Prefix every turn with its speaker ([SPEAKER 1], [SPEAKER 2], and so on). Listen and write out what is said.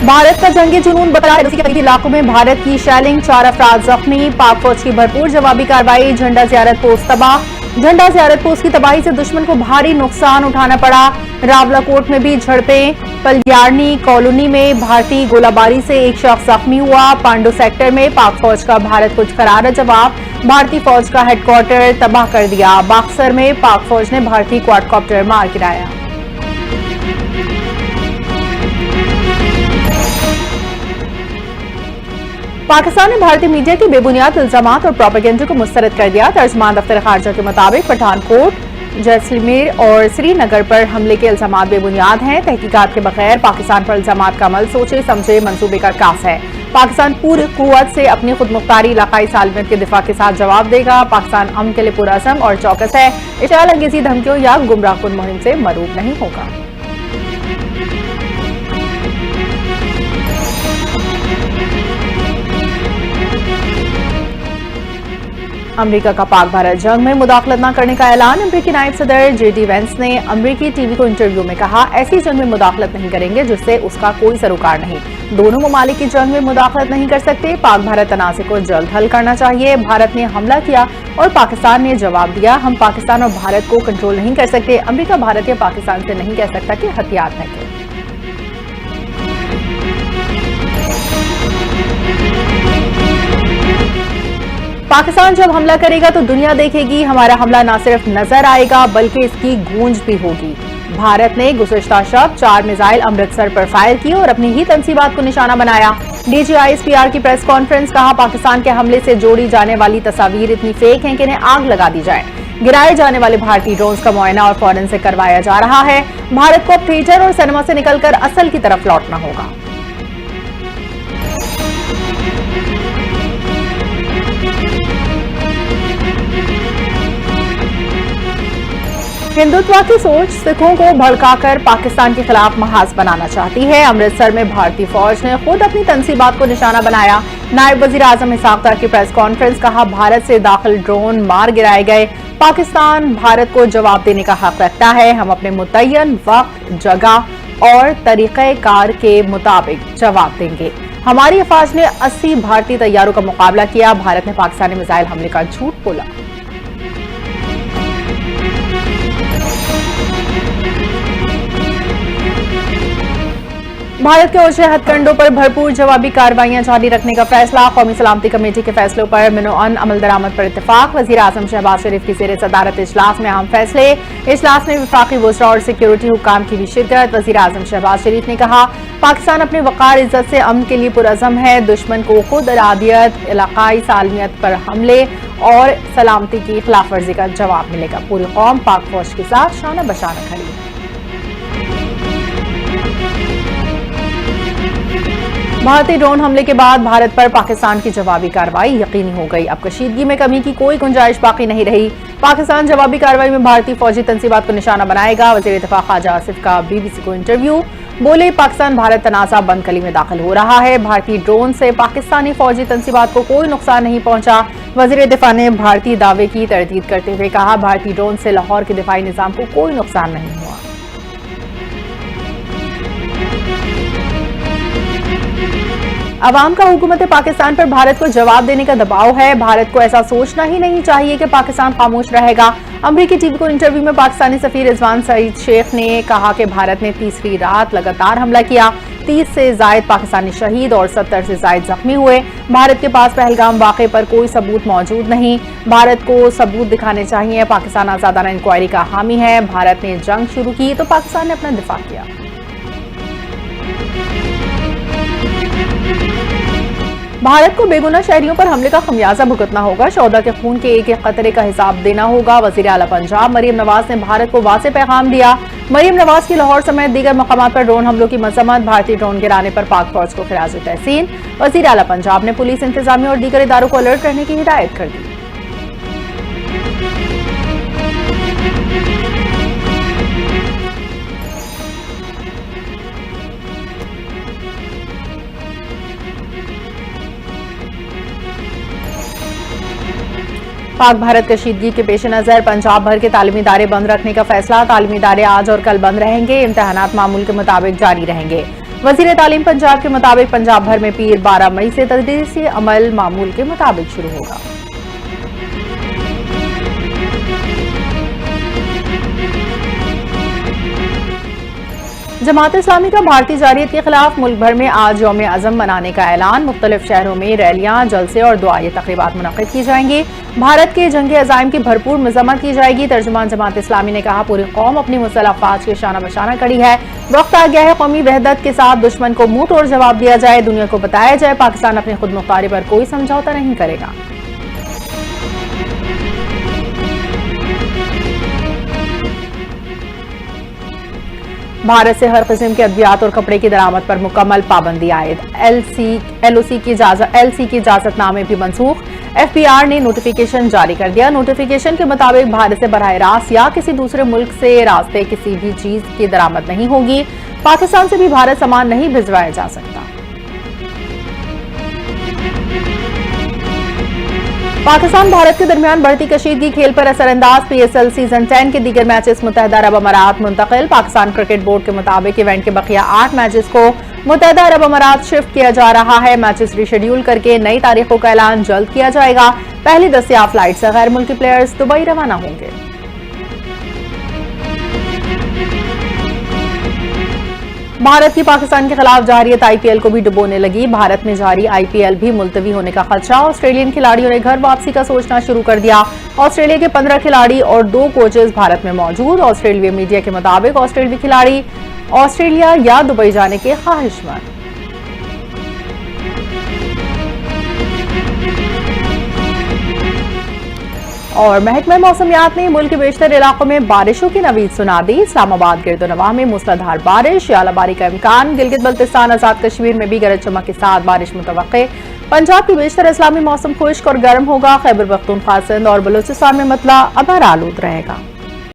[SPEAKER 1] भारत का जंगी जुनून बरकरार है। रूसी के करीबी इलाकों में भारत की शैलिंग, 4 अफराद जख्मी। पाक फौज की भरपूर जवाबी कार्रवाई। झंडा ज़ियारत पोस्ट तबाह। झंडा ज़ियारत पोस्ट की तबाही से दुश्मन को भारी नुकसान उठाना पड़ा। रावलाकोट में भी झड़पें। पलयारनी कॉलोनी में भारतीय गोलाबारी से एक शख्स जख्मी हुआ। पांडु सेक्टर में पाक फौज का भारत को करारा जवाब। भारतीय फौज का हेडक्वार्टर तबाह कर दिया। बक्सर में पाक फौज ने भारतीय क्वाडकॉप्टर मार गिराया। पाकिस्तान ने भारतीय मीडिया की बेबुनियाद इल्जामात और प्रोपेगेंडा को मुस्तरद कर दिया। तर्जुमान दफ्तर खारजा के मुताबिक पठानकोट, जैसलमेर और श्रीनगर पर हमले के इल्जामात बेबुनियाद हैं। तहकीकात के बगैर पाकिस्तान पर इल्जामात का अमल सोचे समझे मंसूबे का कास है। पाकिस्तान पूरी कुव्वत से अपनी खुदमुख्तारी इलाकाई सालमियत के दिफा के साथ जवाब देगा। पाकिस्तान अमन के लिए पुरअज़्म और चौकस है। इशाअल अंगेज़ी धमकियों या गुमराहकुन मुहिम से मरूब नहीं होगा। अमेरिका का पाक भारत जंग में मुदाखलत न करने का ऐलान। अमेरिकी नायब सदर JD वेंस ने अमेरिकी टीवी को इंटरव्यू में कहा, ऐसी जंग में मुदाखलत नहीं करेंगे जिससे उसका कोई सरोकार नहीं। दोनों ममालिक की जंग में मुदाखलत नहीं कर सकते। पाक भारत तनाज़े को जल्द हल करना चाहिए। भारत ने हमला किया और पाकिस्तान ने जवाब दिया। हम पाकिस्तान और भारत को कंट्रोल नहीं कर सकते। अमेरिका भारत या पाकिस्तान से नहीं कह सकता कि हथियार फेंके। पाकिस्तान जब हमला करेगा तो दुनिया देखेगी। हमारा हमला न सिर्फ नजर आएगा बल्कि इसकी गूंज भी होगी। भारत ने गुज़िश्ता शब 4 मिसाइल अमृतसर पर फायर किए और अपनी ही तंसीबात को निशाना बनाया। DG ISPR की प्रेस कॉन्फ्रेंस, कहा पाकिस्तान के हमले से जोड़ी जाने वाली तस्वीर इतनी फेक हैं कि इन्हें आग लगा दी जाए। गिराए जाने वाले भारतीय ड्रोन्स का मुआयना और फौरन से करवाया जा रहा है। भारत को अब थिएटर और सिनेमा से निकलकर असल की तरफ लौटना होगा। हिंदुत्व की सोच सिखों को भड़काकर पाकिस्तान के खिलाफ महाज बनाना चाहती है। अमृतसर में भारतीय फौज ने खुद अपनी तंसीबात को निशाना बनाया। नायब वजीर आजम इसहाक डार की प्रेस कॉन्फ्रेंस, कहा भारत से दाखिल ड्रोन मार गिराए गए। पाकिस्तान भारत को जवाब देने का हक रखता है। हम अपने मुतय्यन वक्त, जगह और तरीक़ेकार के मुताबिक जवाब देंगे। हमारी अफवाज ने 80 भारतीय तैयारों का मुकाबला किया। भारत ने पाकिस्तानी मिसाइल हमले का झूठ बोला। भारत के ओछे हथकंडों पर भरपूर जवाबी कार्रवाइयां जारी रखने का फैसला। कौमी सलामती कमेटी के फैसलों पर मिनोअन अमल दरामद पर इत्तेफाक। वजीर आजम शहबाज शरीफ की ज़ेर सदारत इजलास में अहम फैसले। इजलास में वफाकी वज़रा और सिक्योरिटी हुक्काम की भी शिरकत। वजीर आजम शहबाज शरीफ ने कहा, पाकिस्तान अपने वक़ार इज्जत से अमन के लिए पुरअज़्म है। दुश्मन को खुद इरादियत, इलाकाई सालमियत पर हमले और सलामती की खिलाफ वर्जी का जवाब मिलेगा। पूरी कौम पाक फौज के साथ शाना बशाना खड़ी है। भारतीय ड्रोन हमले के बाद भारत पर पाकिस्तान की जवाबी कार्रवाई यकीनी हो गई। अब कशीदगी में कमी की कोई गुंजाइश बाकी नहीं रही। पाकिस्तान जवाबी कार्रवाई में भारतीय फौजी तंसीबात को निशाना बनाएगा। वज़ीर दिफा ख्वाजा आसिफ का BBC को इंटरव्यू, बोले पाकिस्तान भारत तनाज़ा बंद कली में दाखिल हो रहा है। भारतीय ड्रोन से पाकिस्तानी फौजी तंसीबात को कोई नुकसान नहीं पहुंचा। वज़ीर दिफा ने भारतीय दावे की तरदीद करते हुए कहा, भारतीय ड्रोन से लाहौर के दिफाई निज़ाम को कोई नुकसान नहीं हुआ। अवाम का हुकूमत पाकिस्तान पर भारत को जवाब देने का दबाव है। भारत को ऐसा सोचना ही नहीं चाहिए कि पाकिस्तान खामोश रहेगा। अमेरिकी टीवी को इंटरव्यू में पाकिस्तानी सफीर रिजवान सईद शेख ने कहा कि भारत ने तीसरी रात लगातार हमला किया। 30 से जायद पाकिस्तानी शहीद और 70 से जायद जख्मी हुए। भारत के पास पहलगाम वाक़े पर कोई सबूत मौजूद नहीं। भारत को सबूत दिखाने चाहिए। पाकिस्तान आज़ादाना इंक्वायरी का हामी है। भारत ने जंग शुरू की तो पाकिस्तान ने अपना दिफा किया। भारत को बेगुनाह शहरियों पर हमले का खमियाजा भुगतना होगा। शौदा के खून के एक एक कतरे का हिसाब देना होगा। वज़ीर आला पंजाब मरियम नवाज ने भारत को वाज़ेह पैगाम दिया। मरियम नवाज की लाहौर समेत दीगर मकामात पर ड्रोन हमलों की मज़म्मत। भारतीय ड्रोन गिराने पर पाक फौज को खिराज तहसीन। वज़ीर आला पंजाब ने पुलिस, इंतजामिया और दीगर इदारों को अलर्ट करने की हिदायत कर दी। पाक भारत कशीदगी के पेश नजर पंजाब भर के तालीमी इदारे बंद रखने का फैसला। तालीमी इदारे आज और कल बंद रहेंगे। इम्तिहानात मामूल के मुताबिक जारी रहेंगे। वजीर तालीम पंजाब के मुताबिक पंजाब भर में पीर 12 मई से तदरीसी अमल मामूल के मुताबिक शुरू होगा। जमात इस्लामी का भारतीय जारियत के खिलाफ मुल्क भर में आज यौम अज़म मनाने का ऐलान। मुख्तलिफ शहरों में रैलियां, जलसे और दुआई तकरीबात मुनक़िद की जाएंगी। भारत के जंगी अज़ाइम की भरपूर मज़म्मत की जाएगी। तर्जुमान जमात इस्लामी ने कहा, पूरी कौम अपनी मुसल्लह अफ़वाज के शाना बशाना खड़ी है। वक्त आ गया है कौमी वहदत के साथ दुश्मन को मुंह तोड़ जवाब दिया जाए। दुनिया को बताया जाए पाकिस्तान अपनी खुद मुख्तारी पर कोई समझौता नहीं करेगा। भारत से हर किस्म के अद्वियात और कपड़े की दरामद पर मुकम्मल पाबंदी आयद। एलसी की इजाजतनामे भी मनसूख। एफबीआर ने नोटिफिकेशन जारी कर दिया। नोटिफिकेशन के मुताबिक भारत से बराह रास्त या किसी दूसरे मुल्क से रास्ते किसी भी चीज की दरामद नहीं होगी। पाकिस्तान से भी भारत सामान नहीं भिजवाया जा सकता। पाकिस्तान भारत के दरमियान बढ़ती कशीदगी, खेल पर असरअंदाज। पीएसएल सीजन 10 के दीगर मैचेस मुत्तहदा अरब अमारात मुंतकिल। पाकिस्तान क्रिकेट बोर्ड के मुताबिक इवेंट के बकिया 8 मैचेस को मुत्तहदा अरब अमारात शिफ्ट किया जा रहा है। मैचेस रीशेड्यूल करके नई तारीखों का ऐलान जल्द किया जाएगा। पहली दस्तयाब फ्लाइट से गैर मुल्की प्लेयर्स दुबई रवाना होंगे। भारत की पाकिस्तान के खिलाफ जारियत आईपीएल को भी डुबोने लगी। भारत में जारी आईपीएल भी मुलतवी होने का खदशा। ऑस्ट्रेलियन खिलाड़ियों ने घर वापसी का सोचना शुरू कर दिया। ऑस्ट्रेलिया के 15 खिलाड़ी और 2 कोचेस भारत में मौजूद। ऑस्ट्रेलियाई मीडिया के मुताबिक ऑस्ट्रेलियाई खिलाड़ी ऑस्ट्रेलिया या दुबई जाने के ख्वाहिशमंद। और महकमा मौसमियात ने मुल्क के बेशतर इलाकों में बारिशों की नवीद सुना दी। इस्लामाबाद गिरदोनवाह में मूसलाधार बारिश, यालाबारी का इम्कान। गिलगित बल्तिस्तान, आजाद कश्मीर में भी गरज चमक के साथ बारिश मुतवक्के। पंजाब के बेशतर इस्लामी मौसम खुश्क और गर्म होगा। खैबर पख्तूनख्वा, सिंध और बलूचिस्तान में मतला अबर आलूद रहेगा।